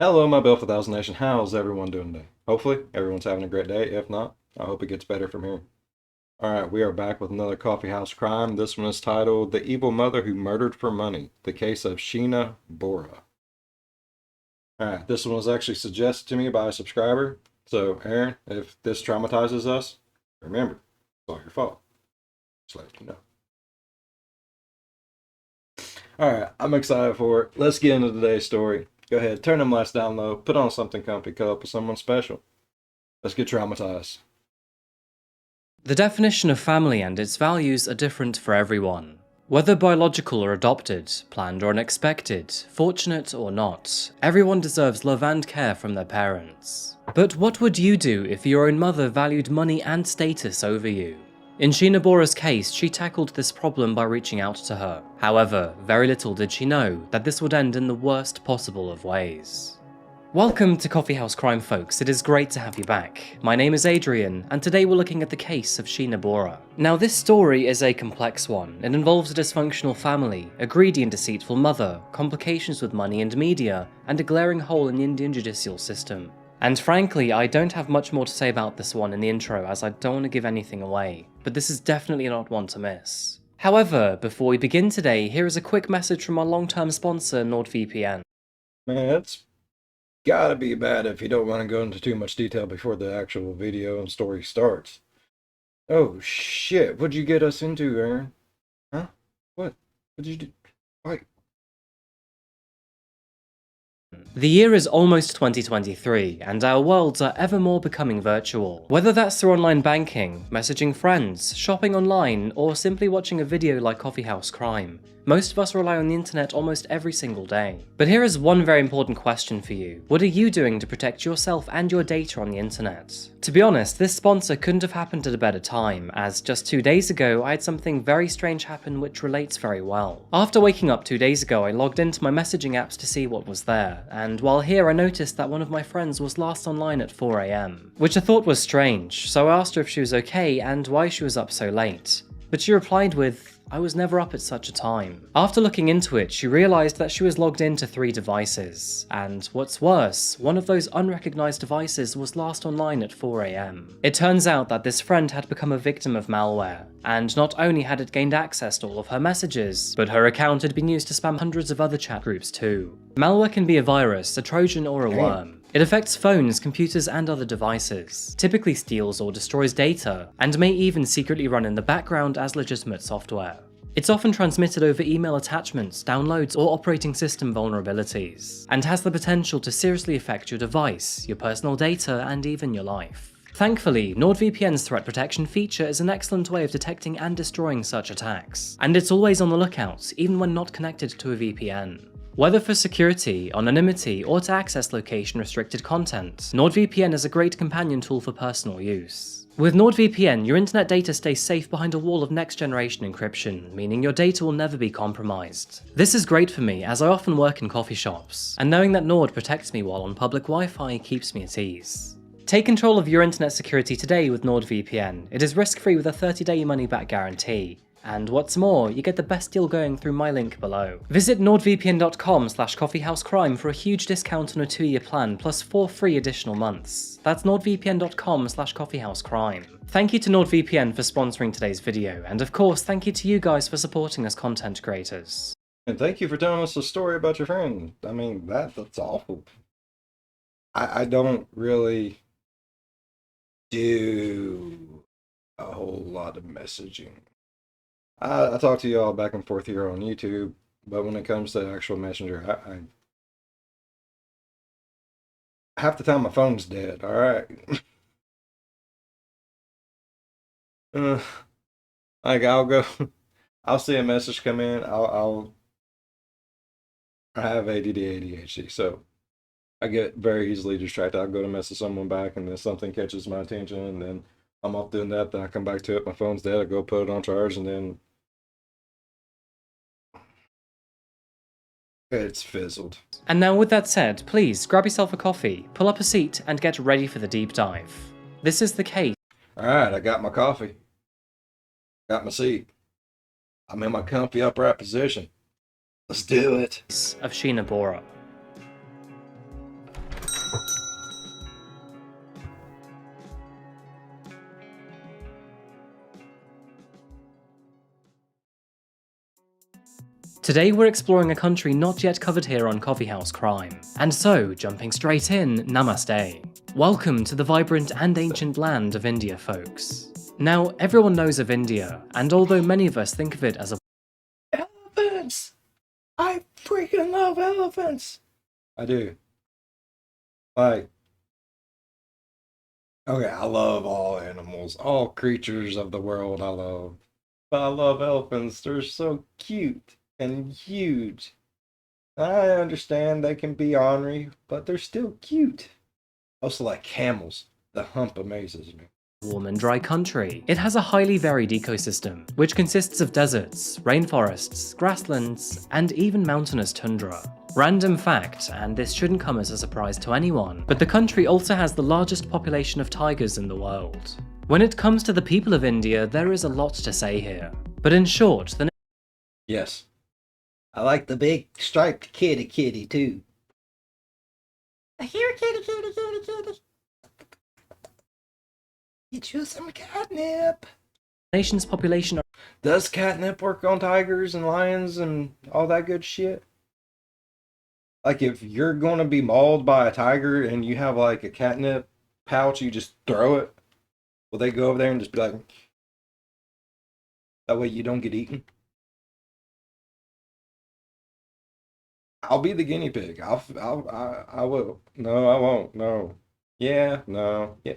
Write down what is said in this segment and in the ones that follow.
Hello, my Bill for Thousand Nation. How's everyone doing today? Hopefully, everyone's having a great day. If not, I hope it gets better from here. Alright, we are back with another Coffeehouse Crime. This one is titled The Evil Mother Who Murdered for Money, the case of Sheena Bora. Alright, this one was actually suggested to me by a subscriber. So, Aaron, if this traumatizes us, remember, it's all your fault. Just let you know. Alright, I'm excited for it. Let's get into today's story. Go ahead, turn them lights down low, put on something comfy, cuddle up with someone special. Let's get traumatized. The definition of family and its values are different for everyone. Whether biological or adopted, planned or unexpected, fortunate or not, everyone deserves love and care from their parents. But what would you do if your own mother valued money and status over you? In Sheena Bora's case, she tackled this problem by reaching out to her. However, very little did she know that this would end in the worst possible of ways. Welcome to Coffeehouse Crime, folks. It is great to have you back. My name is Adrian, and today we're looking at the case of Sheena Bora. Now, this story is a complex one. It involves a dysfunctional family, a greedy and deceitful mother, complications with money and media, and a glaring hole in the Indian judicial system. And frankly, I don't have much more to say about this one in the intro, as I don't want to give anything away, but this is definitely not one to miss. However, before we begin today, here is a quick message from our long-term sponsor, NordVPN. Man, it's gotta be bad if you don't want to go into too much detail before the actual video and story starts. Oh shit, what'd you get us into, Aaron? Huh? What'd you do? Wait. The year is almost 2023, and our worlds are ever more becoming virtual. Whether that's through online banking, messaging friends, shopping online, or simply watching a video like Coffeehouse Crime, most of us rely on the internet almost every single day. But here is one very important question for you. What are you doing to protect yourself and your data on the internet? To be honest, this sponsor couldn't have happened at a better time, as just 2 days ago I had something very strange happen which relates very well. After waking up 2 days ago, I logged into my messaging apps to see what was there, and while here I noticed that one of my friends was last online at 4 AM, which I thought was strange, so I asked her if she was okay and why she was up so late. But she replied with, "I was never up at such a time." After looking into it, she realised that she was logged into 3 devices, and what's worse, one of those unrecognised devices was last online at 4 AM. It turns out that this friend had become a victim of malware, and not only had it gained access to all of her messages, but her account had been used to spam hundreds of other chat groups too. Malware can be a virus, a trojan or a worm. It affects phones, computers and other devices, typically steals or destroys data, and may even secretly run in the background as legitimate software. It's often transmitted over email attachments, downloads or operating system vulnerabilities, and has the potential to seriously affect your device, your personal data and even your life. Thankfully, NordVPN's threat protection feature is an excellent way of detecting and destroying such attacks, and it's always on the lookout, even when not connected to a VPN. Whether for security, anonymity, or to access location-restricted content, NordVPN is a great companion tool for personal use. With NordVPN, your internet data stays safe behind a wall of next-generation encryption, meaning your data will never be compromised. This is great for me, as I often work in coffee shops, and knowing that Nord protects me while on public Wi-Fi keeps me at ease. Take control of your internet security today with NordVPN. It is risk-free with a 30-day money-back guarantee. And what's more, you get the best deal going through my link below. Visit nordvpn.com/coffeehousecrime for a huge discount on a 2-year plan plus 4 free additional months. That's nordvpn.com/coffeehousecrime. Thank you to NordVPN for sponsoring today's video, and of course thank you to you guys for supporting us content creators. And thank you for telling us a story about your friend. I mean, that's awful. I don't really do a whole lot of messaging. I talk to y'all back and forth here on YouTube, but when it comes to actual messenger, I half the time my phone's dead. All right. uh, like I'll go, I'll see a message come in. I have ADD, ADHD, so I get very easily distracted. I'll go to message someone back, and then something catches my attention, and then I'm off doing that. Then I come back to it. My phone's dead. I go put it on charge, and then it's fizzled. And now with that said, please grab yourself a coffee, pull up a seat, and get ready for the deep dive. This is the case. Alright, I got my coffee. Got my seat. I'm in my comfy upright position. Let's do it. Of Sheena Bora. Today we're exploring a country not yet covered here on Coffeehouse Crime. And so, jumping straight in, namaste. Welcome to the vibrant and ancient land of India, folks. Now, everyone knows of India, and although many of us think of it as a Elephants! I freaking love elephants! I do. Like, okay, I love all animals, all creatures of the world I love. But I love elephants. They're so cute and huge. I understand they can be ornery, but they're still cute. Also like camels. The hump amazes me. warm and dry country. It has a highly varied ecosystem, which consists of deserts, rainforests, grasslands, and even mountainous tundra. Random fact, and this shouldn't come as a surprise to anyone, but the country also has the largest population of tigers in the world. When it comes to the people of India, there is a lot to say here. But in short, the Yes. I like the big striped kitty too. I hear kitty. Get you some catnip. nation's population Does catnip work on tigers and lions and all that good shit? Like if you're going to be mauled by a tiger and you have like a catnip pouch, you just throw it. Will they go over there and just be like, that way you don't get eaten? I'll be the guinea pig. I will. No, I won't. No. Yeah, no. Yeah,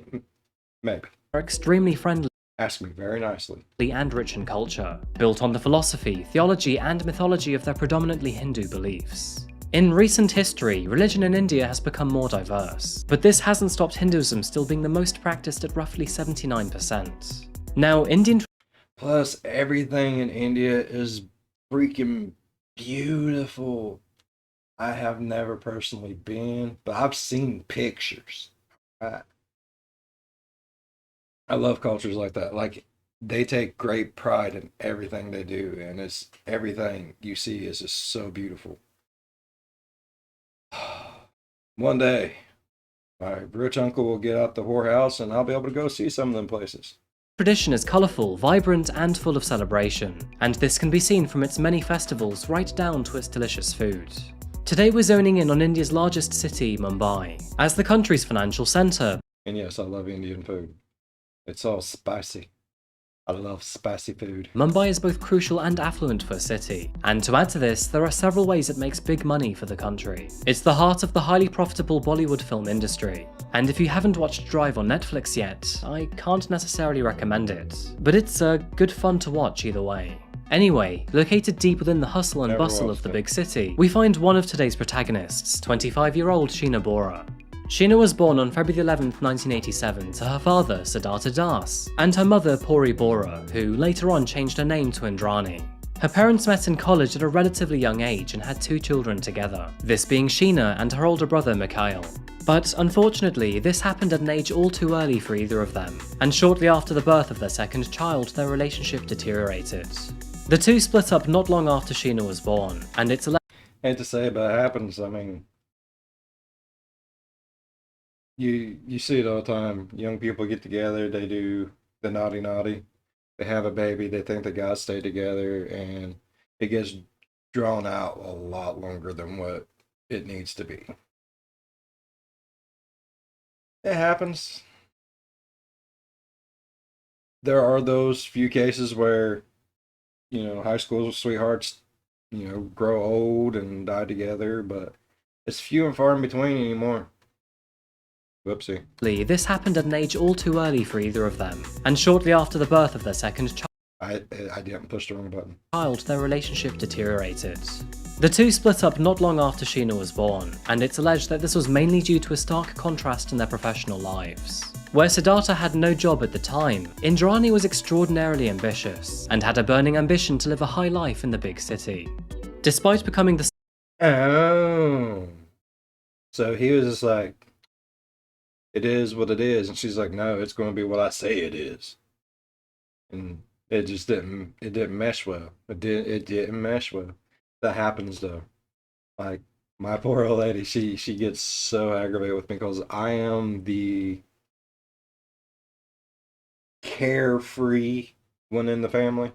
maybe. are extremely friendly Ask me very nicely. and rich in culture, built on the philosophy, theology, and mythology of their predominantly Hindu beliefs. In recent history, religion in India has become more diverse, but this hasn't stopped Hinduism still being the most practiced at roughly 79%. Now, Indian Plus, everything in India is freaking beautiful. I have never personally been, but I've seen pictures. I, I love cultures like that. Like, they take great pride in everything they do, and it's everything you see is just so beautiful. One day, my rich uncle will get out the whorehouse, and I'll be able to go see some of them places. tradition is colourful, vibrant, and full of celebration, and this can be seen from its many festivals right down to its delicious food. Today we're zoning in on India's largest city, Mumbai. As the country's financial centre, And yes, I love Indian food. It's all spicy. I love spicy food. Mumbai is both crucial and affluent for a city, and to add to this, there are several ways it makes big money for the country. It's the heart of the highly profitable Bollywood film industry, and if you haven't watched Drive on Netflix yet, I can't necessarily recommend it, but it's good fun to watch either way. Anyway, located deep within the hustle and Never bustle of watched the it. big city, we find one of today's protagonists, 25-year-old Sheena Bora. Sheena was born on February 11, 1987 to her father, Siddhartha Das, and her mother, Puri Bora, who later on changed her name to Indrani. Her parents met in college at a relatively young age and had 2 children together, this being Sheena and her older brother, Mikhail. But unfortunately, this happened at an age all too early for either of them, and shortly after the birth of their second child, their relationship deteriorated. The two split up not long after Sheena was born, and it's Hate to say it, but it happens. I mean, you see it all the time. Young people get together, they do the naughty naughty. They have a baby, they think they gotta stay together, and it gets drawn out a lot longer than what it needs to be. It happens. There are those few cases where, high school sweethearts, grow old and die together, but it's few and far in between anymore. Whoopsie. this happened at an age all too early for either of them, and shortly after the birth of their second I didn't push the wrong button. child, their relationship deteriorated. The two split up not long after Sheena was born, and it's alleged that this was mainly due to a stark contrast in their professional lives. Where Siddhartha had no job at the time, Indrani was extraordinarily ambitious, and had a burning ambition to live a high life in the big city. Despite becoming the Oh. So he was just like, it is what it is. And she's like, no, it's going to be what I say it is. And it just didn't mesh well. It didn't mesh well. That happens though. Like, My poor old lady, she gets so aggravated with me because I am the carefree one in the family.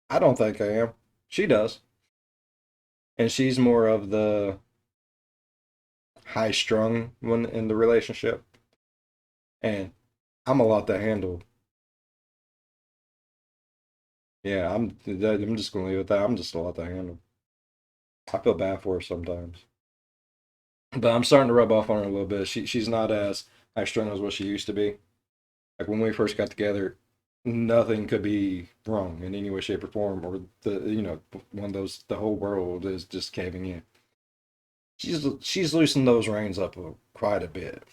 I don't think I am. She does. And she's more of the high strung one in the relationship. And I'm a lot to handle. Yeah, I'm just gonna leave it at that. I'm just a lot to handle. I feel bad for her sometimes. But I'm starting to rub off on her a little bit. She's not as high strung as what she used to be. Like when we first got together, nothing could be wrong in any way, shape, or form, or one of those the whole world is just caving in. She's loosened those reins up quite a bit.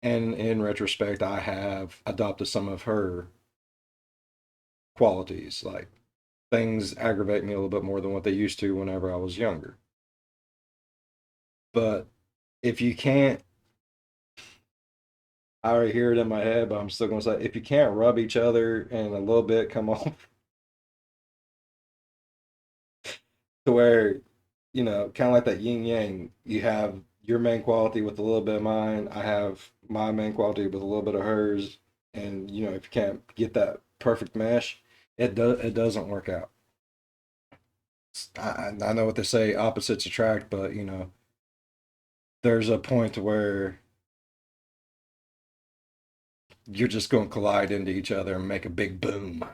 And in retrospect, I have adopted some of her qualities. Like things aggravate me a little bit more than what they used to whenever I was younger. But if you can't, I already hear it in my head, but I'm still going to say, if you can't rub each other and a little bit come off to where, kind of like that yin yang, you have your main quality with a little bit of mine, I have my main quality with a little bit of hers, and if you can't get that perfect mesh, it doesn't work out. I know what they say, opposites attract, but there's a point where you're just going to collide into each other and make a big boom.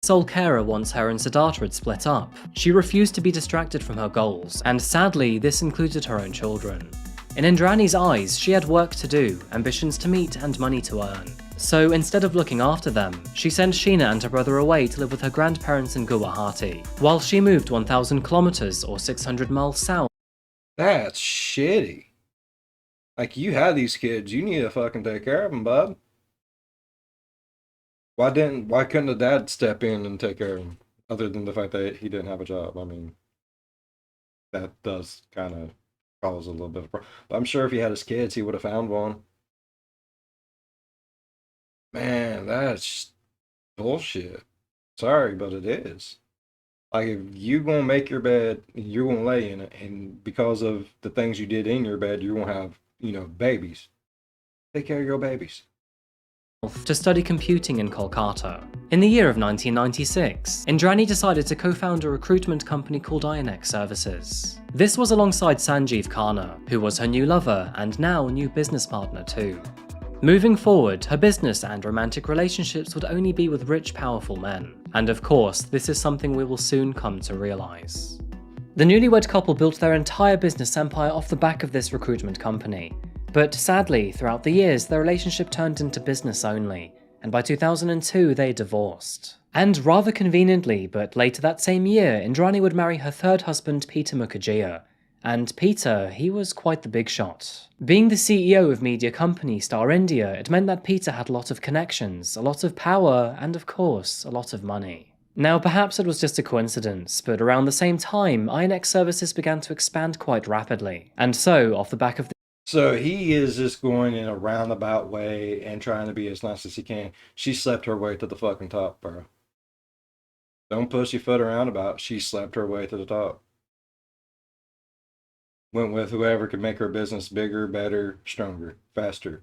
Sole carer once her and Siddhartha had split up. She refused to be distracted from her goals, and sadly, this included her own children. In Indrani's eyes, she had work to do, ambitions to meet, and money to earn. So instead of looking after them, she sent Sheena and her brother away to live with her grandparents in Guwahati, while she moved 1,000 kilometers or 600 miles south. That's shitty. Like, you had these kids, you need to fucking take care of them, bud. Why couldn't the dad step in and take care of him? Other than the fact that he didn't have a job. I mean, that does kind of cause a little bit of problem. But I'm sure if he had his kids, he would have found one. Man, that's bullshit. Sorry, but it is. Like, if you gonna make your bed, you're gonna lay in it, and because of the things you did in your bed, you're gonna have, babies. Take care of your babies. To study computing in Kolkata. In the year of 1996, Indrani decided to co-found a recruitment company called INX Services. This was alongside Sanjeev Khanna, who was her new lover and now new business partner too. Moving forward, her business and romantic relationships would only be with rich, powerful men. And of course, this is something we will soon come to realize. The newlywed couple built their entire business empire off the back of this recruitment company. But sadly, throughout the years, their relationship turned into business only, and by 2002 they divorced. And rather conveniently, but later that same year, Indrani would marry her third husband, Peter Mukherjee. And Peter, he was quite the big shot. Being the CEO of media company Star India, it meant that Peter had a lot of connections, a lot of power, and of course, a lot of money. Now, perhaps it was just a coincidence, but around the same time, INX Services began to expand quite rapidly. And so, off the back of So he is just going in a roundabout way and trying to be as nice as he can. She slept her way to the fucking top, bro. Don't pussyfoot around about. She slept her way to the top. Went with whoever could make her business bigger, better, stronger, faster.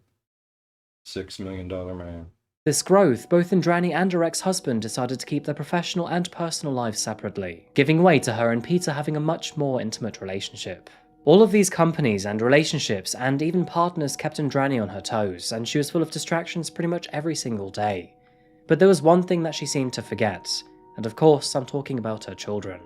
$6 million man. this growth, both Indrani and her ex-husband decided to keep their professional and personal lives separately, giving way to her and Peter having a much more intimate relationship. All of these companies and relationships and even partners kept Indrani on her toes, and she was full of distractions pretty much every single day. But there was one thing that she seemed to forget, and of course I'm talking about her children.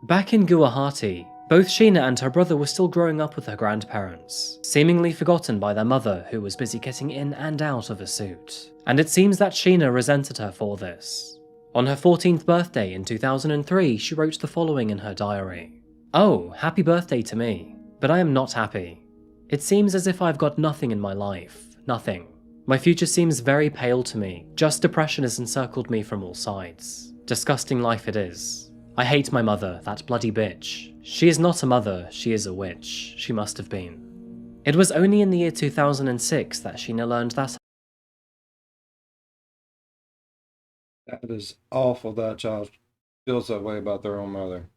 Back in Guwahati, both Sheena and her brother were still growing up with her grandparents, seemingly forgotten by their mother who was busy getting in and out of a suit. And it seems that Sheena resented her for this. On her 14th birthday in 2003, she wrote the following in her diary. "Oh, happy birthday to me, but I am not happy. It seems as if I've got nothing in my life, nothing. My future seems very pale to me, just depression has encircled me from all sides. Disgusting life it is. I hate my mother, that bloody bitch. She is not a mother, she is a witch. She must have been." It was only in the year 2006 that Sheena learned that That is awful that a child feels that way about their own mother.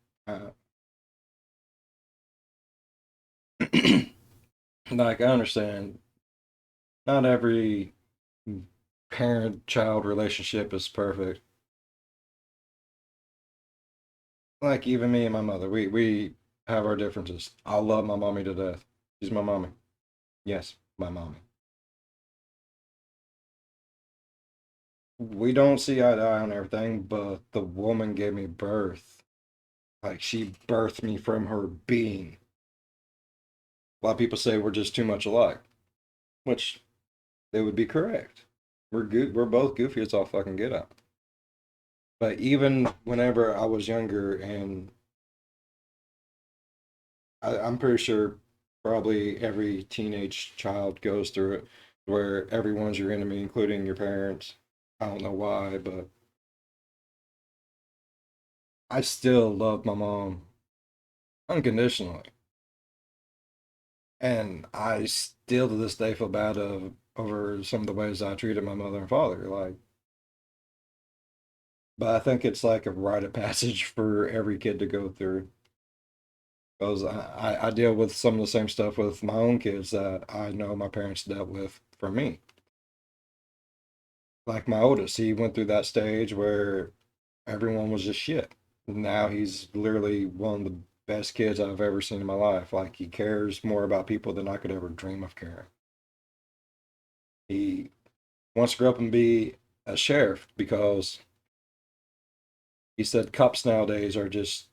Like, I understand not every parent-child relationship is perfect. Like, even me and my mother, we have our differences. I love my mommy to death. She's my mommy. Yes, my mommy. We don't see eye to eye on everything, but the woman gave me birth. Like, she birthed me from her being. A lot of people say we're just too much alike, which they would be correct. We're both goofy as all fucking get out. But even whenever I was younger, and I'm pretty sure probably every teenage child goes through it, where everyone's your enemy, including your parents. I don't know why, but I still love my mom unconditionally. And I still to this day feel bad over some of the ways I treated my mother and father. Like, but I think it's like a rite of passage for every kid to go through. Because I deal with some of the same stuff with my own kids that I know my parents dealt with for me. Like my oldest, he went through that stage where everyone was just shit. Now he's literally one of the best kids I've ever seen in my life. Like he cares more about people than I could ever dream of caring. He wants to grow up and be a sheriff because he said cops nowadays are just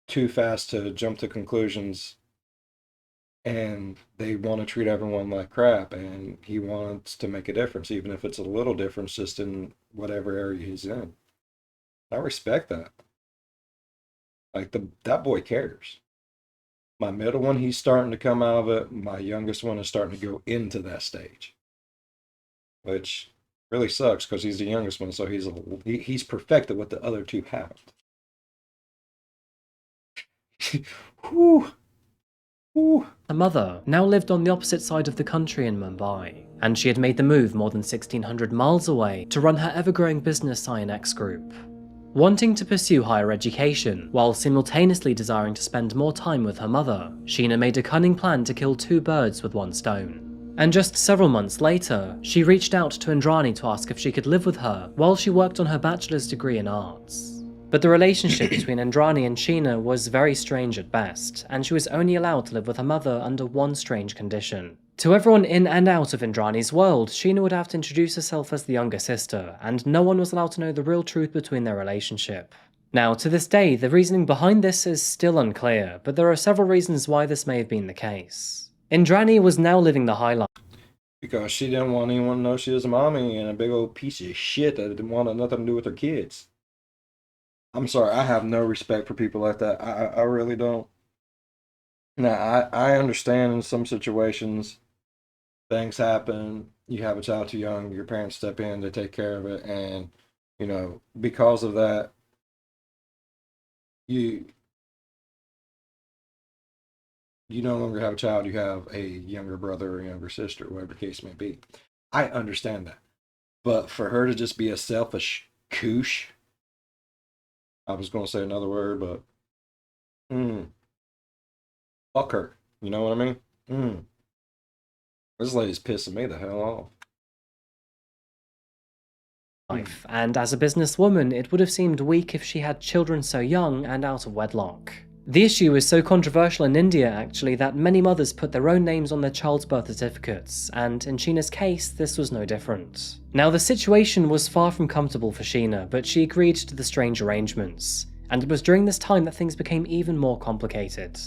too fast to jump to conclusions and they want to treat everyone like crap, and he wants to make a difference even if it's a little difference just in whatever area he's in. I respect that. Like that boy cares. My middle one, he's starting to come out of it. My youngest one is starting to go into that stage, which really sucks because he's the youngest one, so he's perfected what the other two haven't. Whew, whew. Her mother now lived on the opposite side of the country in Mumbai, and she had made the move more than 1,600 miles away to run her ever-growing business INX Group. Wanting to pursue higher education, while simultaneously desiring to spend more time with her mother, Sheena made a cunning plan to kill two birds with one stone. And just several months later, she reached out to Indrani to ask if she could live with her while she worked on her bachelor's degree in arts. But the relationship between Indrani and Sheena was very strange at best, and she was only allowed to live with her mother under one strange condition. To everyone in and out of Indrani's world, Sheena would have to introduce herself as the younger sister, and no one was allowed to know the real truth between their relationship. Now, to this day, the reasoning behind this is still unclear, but there are several reasons why this may have been the case. Indrani was now living the high life. Because she didn't want anyone to know she was a mommy and a big old piece of shit that didn't want nothing to do with her kids. I'm sorry, I have no respect for people like that. I really don't. Now, I understand in some situations things happen. You have a child too young, your parents step in, they take care of it, and because of that, you you no longer have a child, you have a younger brother or younger sister, whatever the case may be. I understand that. But for her to just be a selfish koosh, I was going to say another word, but mm, fuck her. You know what I mean? This lady's pissing me the hell off. And as a businesswoman, it would have seemed weak if she had children so young and out of wedlock. The issue is so controversial in India, actually, that many mothers put their own names on their child's birth certificates, and in Sheena's case, this was no different. Now, the situation was far from comfortable for Sheena, but she agreed to the strange arrangements, and it was during this time that things became even more complicated.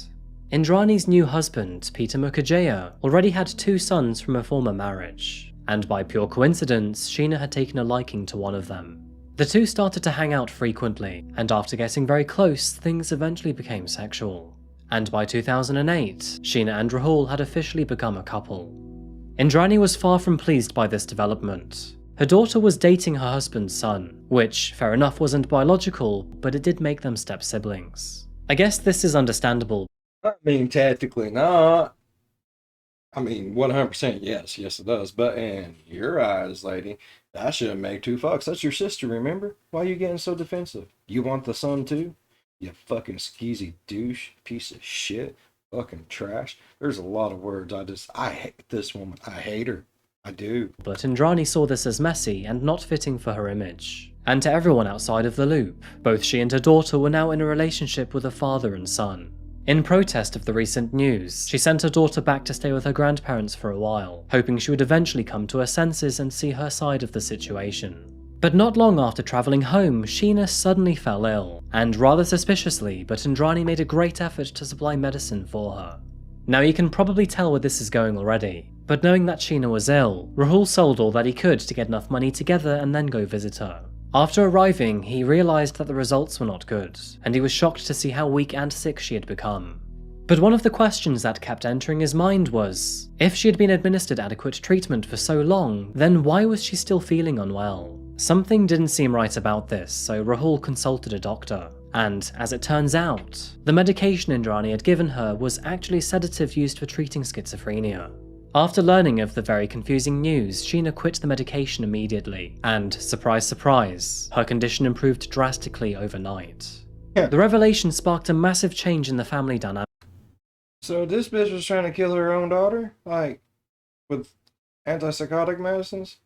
Indrani's new husband, Peter Mukherjee, already had two sons from a former marriage, and by pure coincidence, Sheena had taken a liking to one of them. The two started to hang out frequently, and after getting very close, things eventually became sexual. And by 2008, Sheena and Rahul had officially become a couple. Indrani was far from pleased by this development. Her daughter was dating her husband's son, which, fair enough, wasn't biological, but it did make them step-siblings. I guess this is understandable. I mean, tactically not. I mean, 100% yes. Yes, it does. But in your eyes, lady, I shouldn't make two fucks. That's your sister, remember? Why are you getting so defensive? You want the son too? You fucking skeezy douche, piece of shit. Fucking trash. There's a lot of words. I hate this woman. I hate her. I do. But Indrani saw this as messy and not fitting for her image. And to everyone outside of the loop, both she and her daughter were now in a relationship with a father and son. In protest of the recent news, she sent her daughter back to stay with her grandparents for a while, hoping she would eventually come to her senses and see her side of the situation. But not long after travelling home, Sheena suddenly fell ill, and rather suspiciously, but Indrani made a great effort to supply medicine for her. Now you can probably tell where this is going already, but knowing that Sheena was ill, Rahul sold all that he could to get enough money together and then go visit her. After arriving, he realised that the results were not good, and he was shocked to see how weak and sick she had become. But one of the questions that kept entering his mind was, if she had been administered adequate treatment for so long, then why was she still feeling unwell? Something didn't seem right about this, so Rahul consulted a doctor. And, as it turns out, the medication Indrani had given her was actually a sedative used for treating schizophrenia. After learning of the very confusing news, Sheena quit the medication immediately, and, surprise surprise, her condition improved drastically overnight. Yeah. The revelation sparked a massive change in the family dynamic. So this bitch was trying to kill her own daughter? Like, with antipsychotic medicines?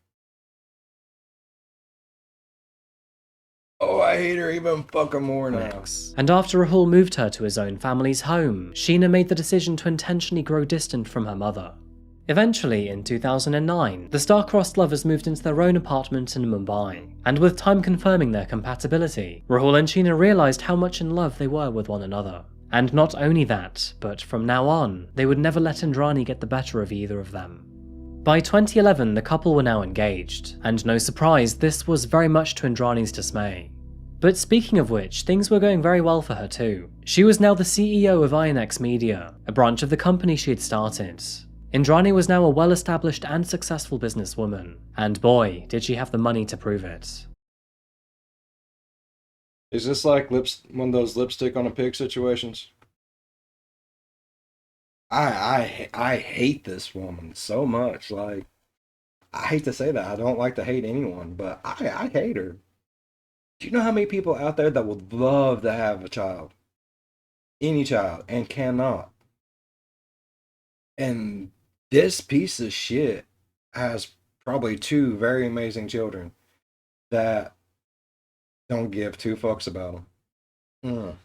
Oh, I hate her even fucking more now. And after Rahul moved her to his own family's home, Sheena made the decision to intentionally grow distant from her mother. Eventually, in 2009, the star-crossed lovers moved into their own apartment in Mumbai, and with time confirming their compatibility, Rahul and Sheena realised how much in love they were with one another. And not only that, but from now on, they would never let Indrani get the better of either of them. By 2011, the couple were now engaged, and no surprise, this was very much to Indrani's dismay. But speaking of which, things were going very well for her too. She was now the CEO of INX Media, a branch of the company she had started. Indrani was now a well-established and successful businesswoman, and boy, did she have the money to prove it. Is this like one of those lipstick on a pig situations? I hate this woman so much. Like, I hate to say that. I don't like to hate anyone, but I hate her. Do you know how many people out there that would love to have a child? Any child, and cannot? And this piece of shit has probably two very amazing children that don't give two fucks about them.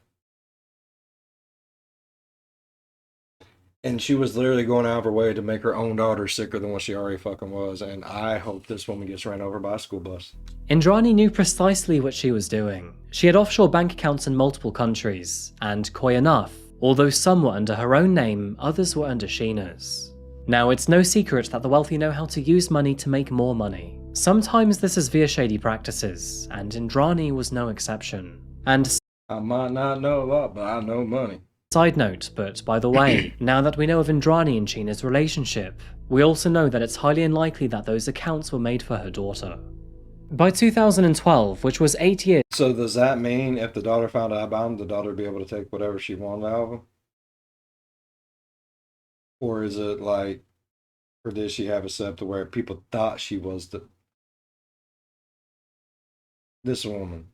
And she was literally going out of her way to make her own daughter sicker than what she already fucking was. And I hope this woman gets ran over by a school bus. Indrani knew precisely what she was doing. She had offshore bank accounts in multiple countries, and coy enough, although some were under her own name, others were under Sheena's. Now, it's no secret that the wealthy know how to use money to make more money. Sometimes this is via shady practices, and Indrani was no exception. And I might not know a lot, but I know money. Side note, but by the way, now that we know of Indrani and Sheena's relationship, we also know that it's highly unlikely that those accounts were made for her daughter. By 2012, which was 8 years. So does that mean if the daughter found out about him, the daughter would be able to take whatever she wanted out of him? Or is it like, or did she have a setup to where people thought she was this woman?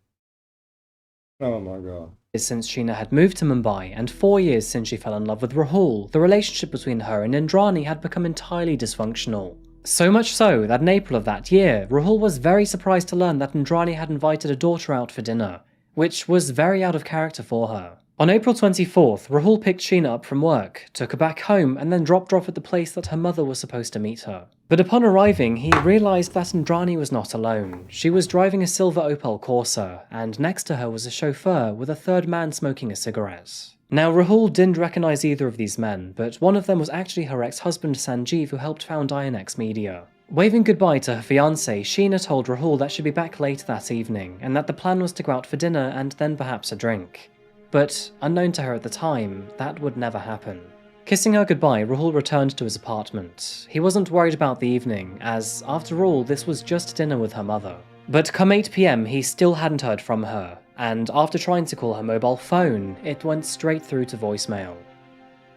Oh my god. Since Sheena had moved to Mumbai and 4 years since she fell in love with Rahul, the relationship between her and Indrani had become entirely dysfunctional. So much so that in April of that year, Rahul was very surprised to learn that Indrani had invited a daughter out for dinner, which was very out of character for her. On April 24th, Rahul picked Sheena up from work, took her back home, and then dropped her off at the place that her mother was supposed to meet her. But upon arriving, he realised that Indrani was not alone. She was driving a silver Opel Corsa, and next to her was a chauffeur with a third man smoking a cigarette. Now, Rahul didn't recognise either of these men, but one of them was actually her ex-husband Sanjeev, who helped found INX Media. Waving goodbye to her fiancé, Sheena told Rahul that she'd be back later that evening, and that the plan was to go out for dinner and then perhaps a drink. But, unknown to her at the time, that would never happen. Kissing her goodbye, Rahul returned to his apartment. He wasn't worried about the evening, as, after all, this was just dinner with her mother. But come 8 PM, he still hadn't heard from her, and after trying to call her mobile phone, it went straight through to voicemail.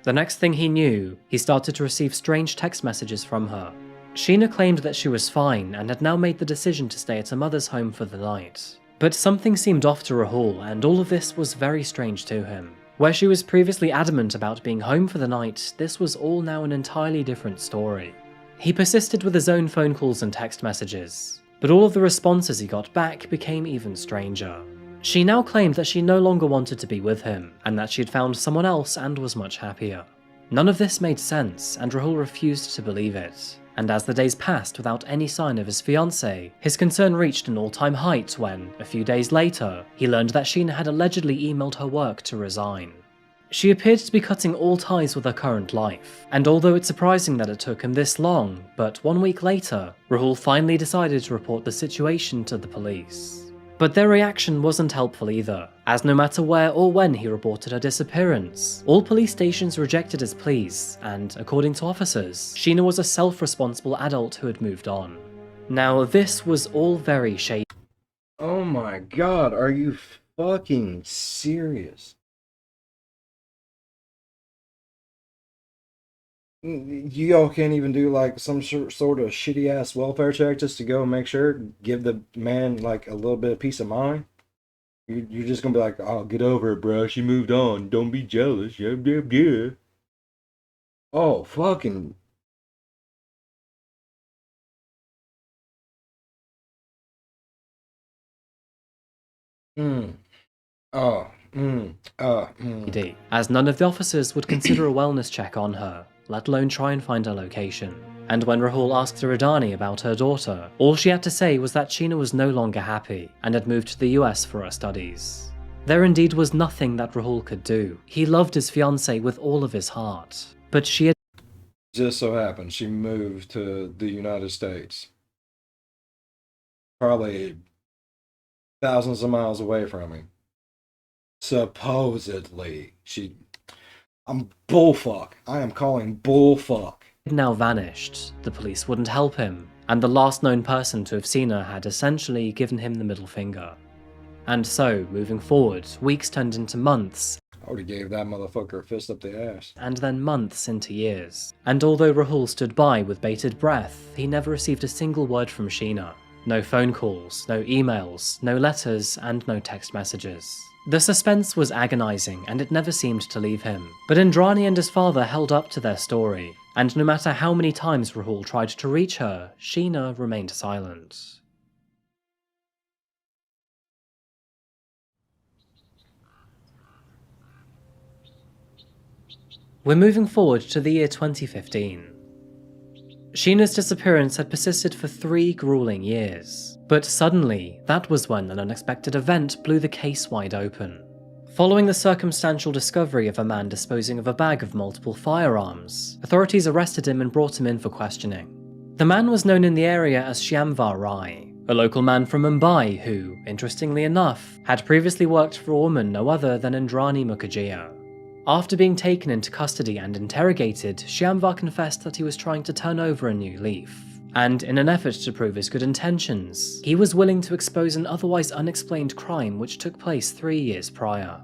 The next thing he knew, he started to receive strange text messages from her. Sheena claimed that she was fine and had now made the decision to stay at her mother's home for the night. But something seemed off to Rahul, and all of this was very strange to him. Where she was previously adamant about being home for the night, this was all now an entirely different story. He persisted with his own phone calls and text messages, but all of the responses he got back became even stranger. She now claimed that she no longer wanted to be with him, and that she had found someone else and was much happier. None of this made sense, and Rahul refused to believe it. And as the days passed without any sign of his fiancée, his concern reached an all-time height when, a few days later, he learned that Sheena had allegedly emailed her work to resign. She appeared to be cutting all ties with her current life, and although it's surprising that it took him this long, but 1 week later, Rahul finally decided to report the situation to the police. But their reaction wasn't helpful either, as no matter where or when he reported her disappearance, all police stations rejected his pleas, and according to officers, Sheena was a self-responsible adult who had moved on. Now, this was all very shady. Oh my god, are you fucking serious? Y'all can't even do like some sort of shitty ass welfare check just to go make sure, give the man like a little bit of peace of mind? You're just gonna be like, oh, get over it, bro. She moved on. Don't be jealous. Yeah, yeah, yeah. Oh, fucking. As none of the officers would consider a wellness check on her, let alone try and find her location. And when Rahul asked Radhani about her daughter, all she had to say was that Sheena was no longer happy and had moved to the US for her studies. There indeed was nothing that Rahul could do. He loved his fiancée with all of his heart, but she had Just so happened she moved to the United States. Probably thousands of miles away from him. Supposedly. I'm bullfuck. I am calling bullfuck. now vanished. The police wouldn't help him, and the last known person to have seen her had essentially given him the middle finger. And so, moving forward, weeks turned into months, I would've gave that motherfucker a fist up the ass. and then months into years. And although Rahul stood by with bated breath, he never received a single word from Sheena. No phone calls, no emails, no letters, and no text messages. The suspense was agonizing, and it never seemed to leave him. But Indrani and his father held up to their story, and no matter how many times Rahul tried to reach her, Sheena remained silent. We're moving forward to the year 2015. Sheena's disappearance had persisted for 3 grueling years, but suddenly, that was when an unexpected event blew the case wide open. Following the circumstantial discovery of a man disposing of a bag of multiple firearms, authorities arrested him and brought him in for questioning. The man was known in the area as Shyamvar Rai, a local man from Mumbai who, interestingly enough, had previously worked for a woman no other than Indrani Mukherjee. After being taken into custody and interrogated, Shyamvar confessed that he was trying to turn over a new leaf, and in an effort to prove his good intentions, he was willing to expose an otherwise unexplained crime which took place 3 years prior.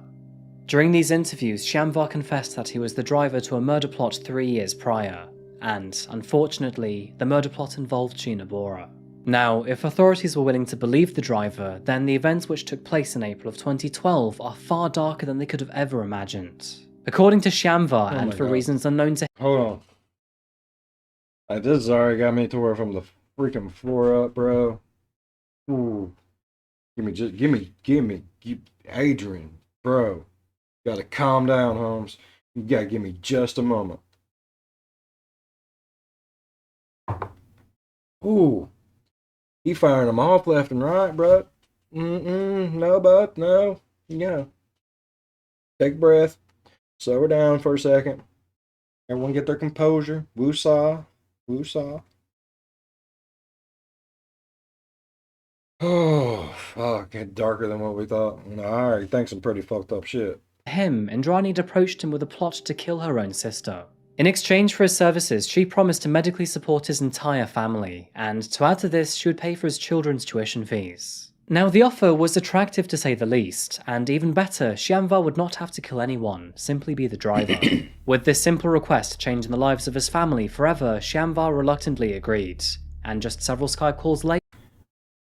During these interviews, Shyamvar confessed that he was the driver to a murder plot 3 years prior, and, unfortunately, the murder plot involved Sheena Bora. Now, if authorities were willing to believe the driver, then the events which took place in April of 2012 are far darker than they could have ever imagined. According to Shyamvar, and for reasons unknown to Hold on. This already got me tore from the freaking floor up, bro. Ooh. Give me, Adrian, bro. You gotta calm down, Holmes. You gotta give me just a moment. Ooh. He firing them off left and right, bro. No, bud, no. Yeah. Take a breath. Slow her down for a second. Everyone get their composure. Woosah. Woosah. Oh, fuck. It's darker than what we thought. I already think some pretty fucked up shit. him, Indrani had approached him with a plot to kill her own sister. In exchange for his services, she promised to medically support his entire family, and to add to this, she would pay for his children's tuition fees. Now, the offer was attractive to say the least, and even better, Shyamvar would not have to kill anyone, simply be the driver. With this simple request changing the lives of his family forever, Shyamvar reluctantly agreed, and just several Skype calls later,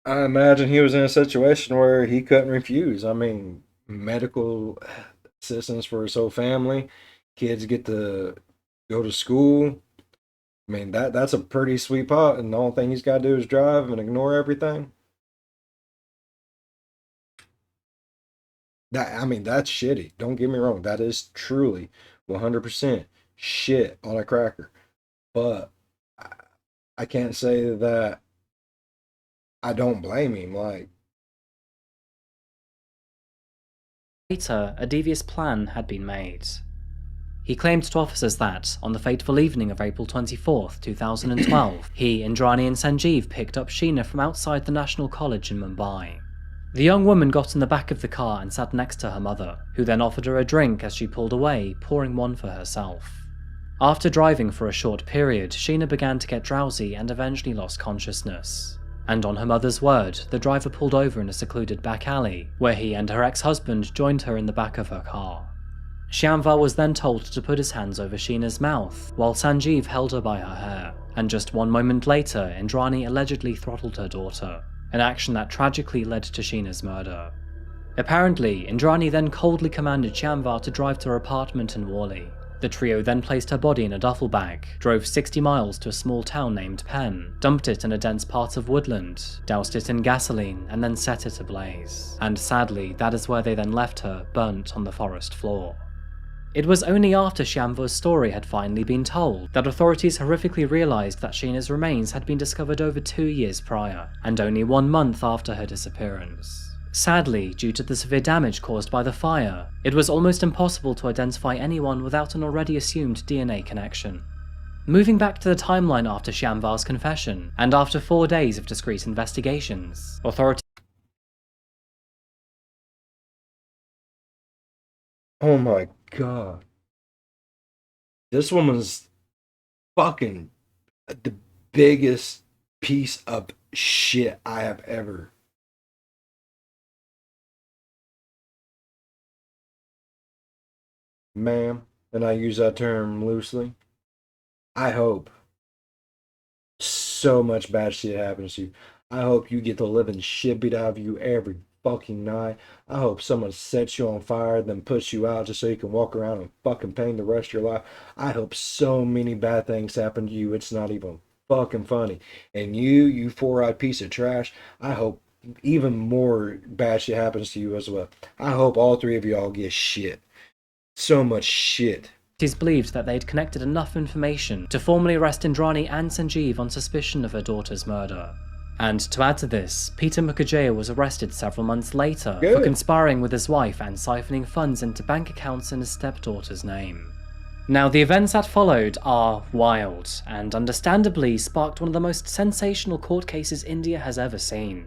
I imagine he was in a situation where he couldn't refuse. I mean, medical assistance for his whole family. Kids get to go to school. I mean, that's a pretty sweet pot, and the only thing he's got to do is drive and ignore everything. I mean, that's shitty. Don't get me wrong. That is truly 100% shit on a cracker. But I, I can't say that I don't blame him. Like, Later, a devious plan had been made. He claimed to officers that, on the fateful evening of April 24th, 2012, he, Indrani and Sanjeev picked up Sheena from outside the National College in Mumbai. The young woman got in the back of the car and sat next to her mother, who then offered her a drink as she pulled away, pouring one for herself. After driving for a short period, Sheena began to get drowsy and eventually lost consciousness. And on her mother's word, the driver pulled over in a secluded back alley, where he and her ex-husband joined her in the back of her car. Shyamvar was then told to put his hands over Sheena's mouth, while Sanjeev held her by her hair, and just one moment later, Indrani allegedly throttled her daughter, an action that tragically led to Sheena's murder. Apparently, Indrani then coldly commanded Shyamvar to drive to her apartment in Worli. The trio then placed her body in a duffel bag, drove 60 miles to a small town named Penn, dumped it in a dense part of woodland, doused it in gasoline, and then set it ablaze. And sadly, that is where they then left her, burnt on the forest floor. It was only after Shyamvar's story had finally been told that authorities horrifically realised that Sheena's remains had been discovered over 2 years prior, and only 1 month after her disappearance. Sadly, due to the severe damage caused by the fire, it was almost impossible to identify anyone without an already assumed DNA connection. Moving back to the timeline after Shyamvar's confession, and after 4 days of discreet investigations, authorities oh my God. This woman's fucking the biggest piece of shit I have ever. Ma'am, and I use that term loosely. I hope so much bad shit happens to you. I hope you get the living shit beat out of you every fucking night. I hope someone sets you on fire, then puts you out just so you can walk around in fucking pain the rest of your life. I hope so many bad things happen to you, it's not even fucking funny. And you four-eyed piece of trash, I hope even more bad shit happens to you as well. I hope all three of y'all get shit. So much shit. believed that they had collected enough information to formally arrest Indrani and Sanjeev on suspicion of her daughter's murder. And to add to this, Peter Mukherjee was arrested several months later for conspiring with his wife and siphoning funds into bank accounts in his stepdaughter's name. Now, the events that followed are wild, and understandably sparked one of the most sensational court cases India has ever seen.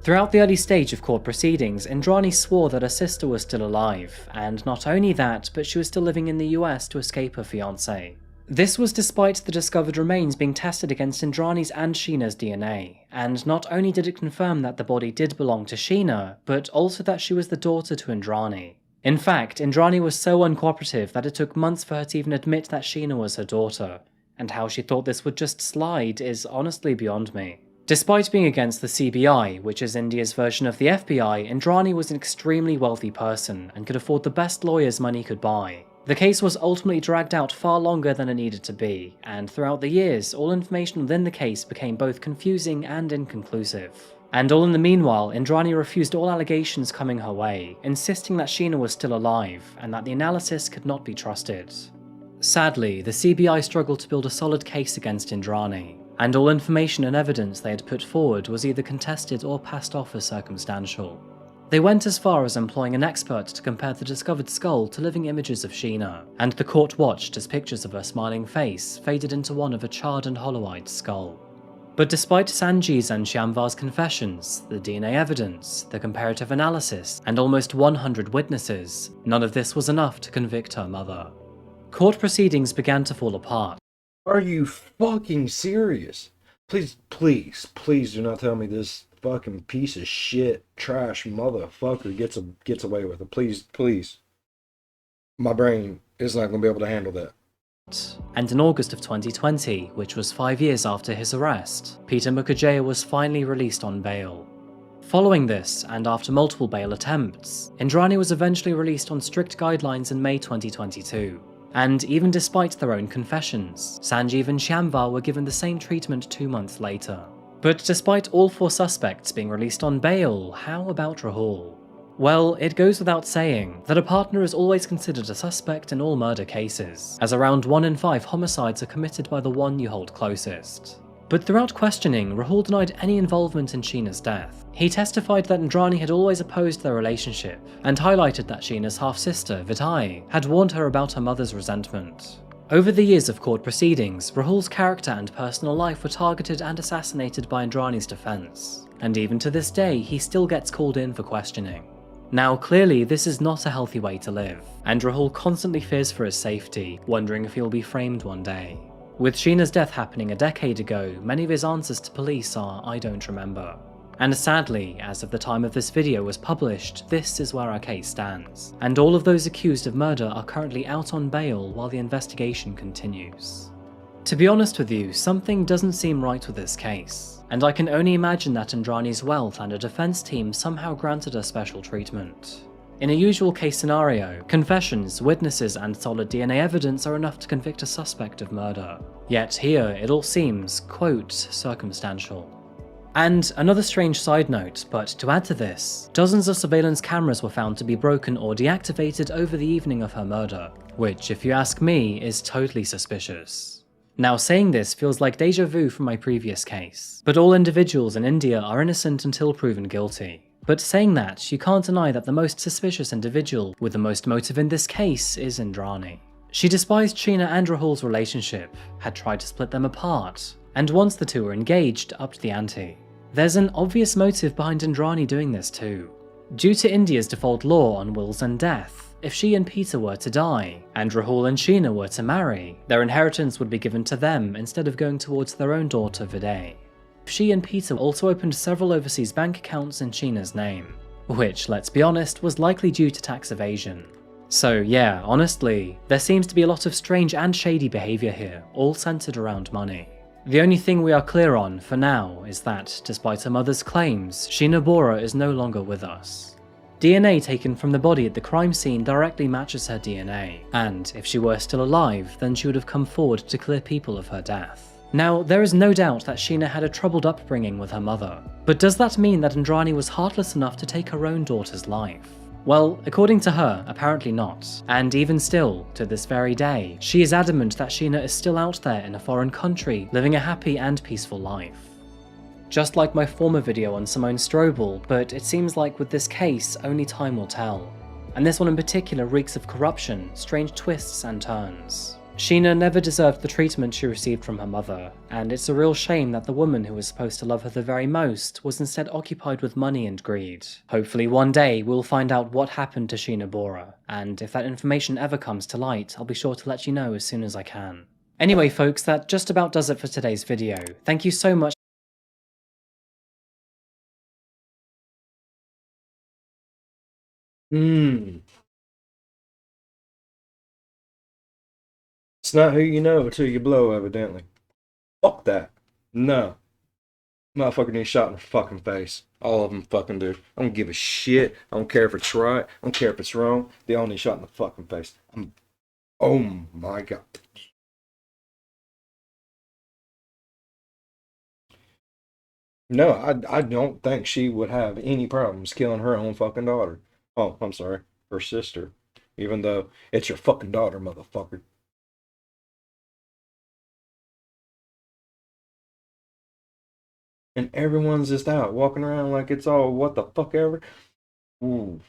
Throughout the early stage of court proceedings, Indrani swore that her sister was still alive, and not only that, but she was still living in the US to escape her fiancé. This was despite the discovered remains being tested against Indrani's and Sheena's DNA, and not only did it confirm that the body did belong to Sheena, but also that she was the daughter to Indrani. In fact, Indrani was so uncooperative that it took months for her to even admit that Sheena was her daughter, and how she thought this would just slide is honestly beyond me. Despite being against the CBI, which is India's version of the FBI, Indrani was an extremely wealthy person and could afford the best lawyers money could buy. The case was ultimately dragged out far longer than it needed to be, and throughout the years, all information within the case became both confusing and inconclusive. And all in the meanwhile, Indrani refused all allegations coming her way, insisting that Sheena was still alive, and that the analysis could not be trusted. Sadly, the CBI struggled to build a solid case against Indrani, and all information and evidence they had put forward was either contested or passed off as circumstantial. They went as far as employing an expert to compare the discovered skull to living images of Sheena, and the court watched as pictures of her smiling face faded into one of a charred and hollow-eyed skull. But despite Sanjeev's and Shyamvar's confessions, the DNA evidence, the comparative analysis, and almost 100 witnesses, none of this was enough to convict her mother. Court proceedings began to fall apart. Are you fucking serious? Please, please, please do not tell me this fucking piece of shit, trash motherfucker gets away with it. Please, please. My brain is not going to be able to handle that. And in August of 2020, which was 5 years after his arrest, Peter Mukherjee was finally released on bail. Following this, and after multiple bail attempts, Indrani was eventually released on strict guidelines in May 2022. And even despite their own confessions, Sanjeev and Shyamvar were given the same treatment 2 months later. But despite all 4 suspects being released on bail, how about Rahul? Well, it goes without saying that a partner is always considered a suspect in all murder cases, as around 1 in 5 homicides are committed by the one you hold closest. But throughout questioning, Rahul denied any involvement in Sheena's death. He testified that Indrani had always opposed their relationship, and highlighted that Sheena's half-sister, Vitai, had warned her about her mother's resentment. Over the years of court proceedings, Rahul's character and personal life were targeted and assassinated by Indrani's defense, and even to this day he still gets called in for questioning. Now clearly this is not a healthy way to live, and Rahul constantly fears for his safety, wondering if he'll be framed one day. With Sheena's death happening a decade ago, many of his answers to police are "I don't remember." And sadly, as of the time of this video was published, this is where our case stands, and all of those accused of murder are currently out on bail while the investigation continues. To be honest with you, something doesn't seem right with this case, and I can only imagine that Indrani's wealth and a defense team somehow granted her special treatment. In a usual case scenario, confessions, witnesses, and solid DNA evidence are enough to convict a suspect of murder. Yet here, it all seems, quote, circumstantial. And another strange side note, but to add to this, dozens of surveillance cameras were found to be broken or deactivated over the evening of her murder, which, if you ask me, is totally suspicious. Now saying this feels like deja vu from my previous case, but all individuals in India are innocent until proven guilty. But saying that, you can't deny that the most suspicious individual with the most motive in this case is Indrani. She despised Sheena and Rahul's relationship, had tried to split them apart, and once the two were engaged, upped the ante. There's an obvious motive behind Indrani doing this too. Due to India's default law on wills and death, if she and Peter were to die, and Rahul and Sheena were to marry, their inheritance would be given to them instead of going towards their own daughter Viday. She and Peter also opened several overseas bank accounts in Sheena's name, which, let's be honest, was likely due to tax evasion. So yeah, honestly, there seems to be a lot of strange and shady behaviour here, all centred around money. The only thing we are clear on, for now, is that, despite her mother's claims, Sheena Bora is no longer with us. DNA taken from the body at the crime scene directly matches her DNA, and if she were still alive, then she would have come forward to clear people of her death. Now, there is no doubt that Sheena had a troubled upbringing with her mother, but does that mean that Indrani was heartless enough to take her own daughter's life? Well, according to her, apparently not, and even still, to this very day, she is adamant that Sheena is still out there in a foreign country, living a happy and peaceful life. Just like my former video on Simone Strobel, but it seems like with this case, only time will tell. And this one in particular reeks of corruption, strange twists and turns. Sheena never deserved the treatment she received from her mother, and it's a real shame that the woman who was supposed to love her the very most was instead occupied with money and greed. Hopefully one day we'll find out what happened to Sheena Bora, and if that information ever comes to light, I'll be sure to let you know as soon as I can. Anyway folks, that just about does it for today's video. Thank you so much. It's not who you know until you blow, evidently. Fuck that. No. Motherfucker needs shot in the fucking face. All of them fucking do. I don't give a shit. I don't care if it's right. I don't care if it's wrong. They all need shot in the fucking face. Oh my god. No, I don't think she would have any problems killing her own fucking daughter. Oh, I'm sorry. Her sister. Even though it's your fucking daughter, motherfucker. And everyone's just out walking around like it's all what the fuck ever. Ooh.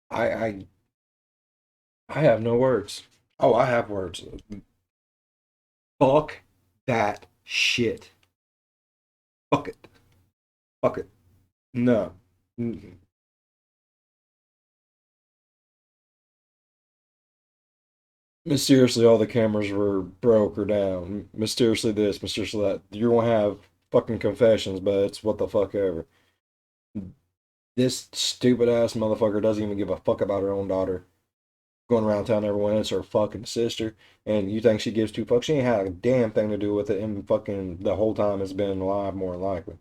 I I I have no words. Oh, I have words. Fuck that shit. Fuck it. Fuck it. No. Mm-mm. Mysteriously, all the cameras were broke or down. Mysteriously this, mysteriously that. You're gonna have fucking confessions, but it's what the fuck ever. This stupid ass motherfucker doesn't even give a fuck about her own daughter. Going around telling everyone it's her fucking sister, and you think she gives two fucks? She ain't had a damn thing to do with it, and fucking the whole time it's been alive, more than likely.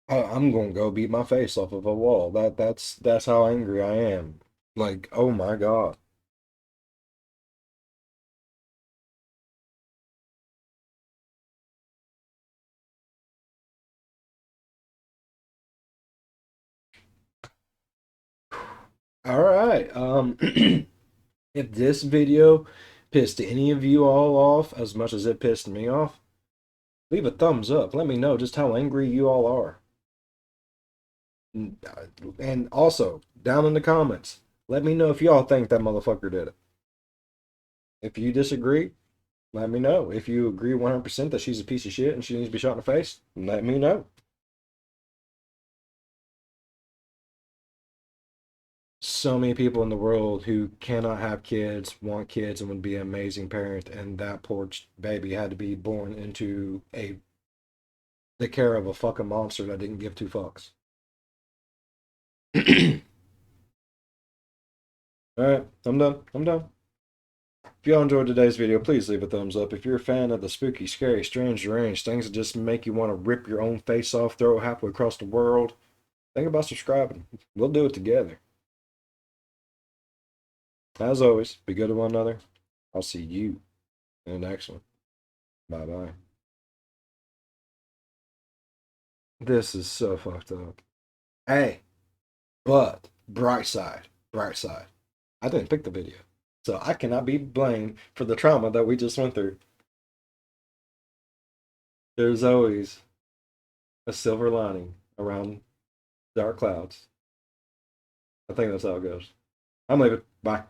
I'm gonna go beat my face off of a wall. That's how angry I am. Like, oh my God. All right. If this video pissed any of you all off as much as it pissed me off, leave a thumbs up. Let me know just how angry you all are. And also, down in the comments, let me know if y'all think that motherfucker did it. If you disagree, let me know. If you agree 100% that she's a piece of shit and she needs to be shot in the face, let me know. So many people in the world who cannot have kids, want kids, and would be an amazing parent, and that poor baby had to be born into the care of a fucking monster that didn't give two fucks. All right, I'm done. I'm done. If y'all enjoyed today's video, please leave a thumbs up. If you're a fan of the spooky, scary, strange, deranged things that just make you want to rip your own face off, throw it halfway across the world, think about subscribing. We'll do it together. As always, be good to one another. I'll see you in the next one. Bye bye. This is so fucked up. Hey, but bright side, bright side. I didn't pick the video, so I cannot be blamed for the trauma that we just went through. There's always a silver lining around dark clouds. I think that's how it goes. I'm leaving. Bye.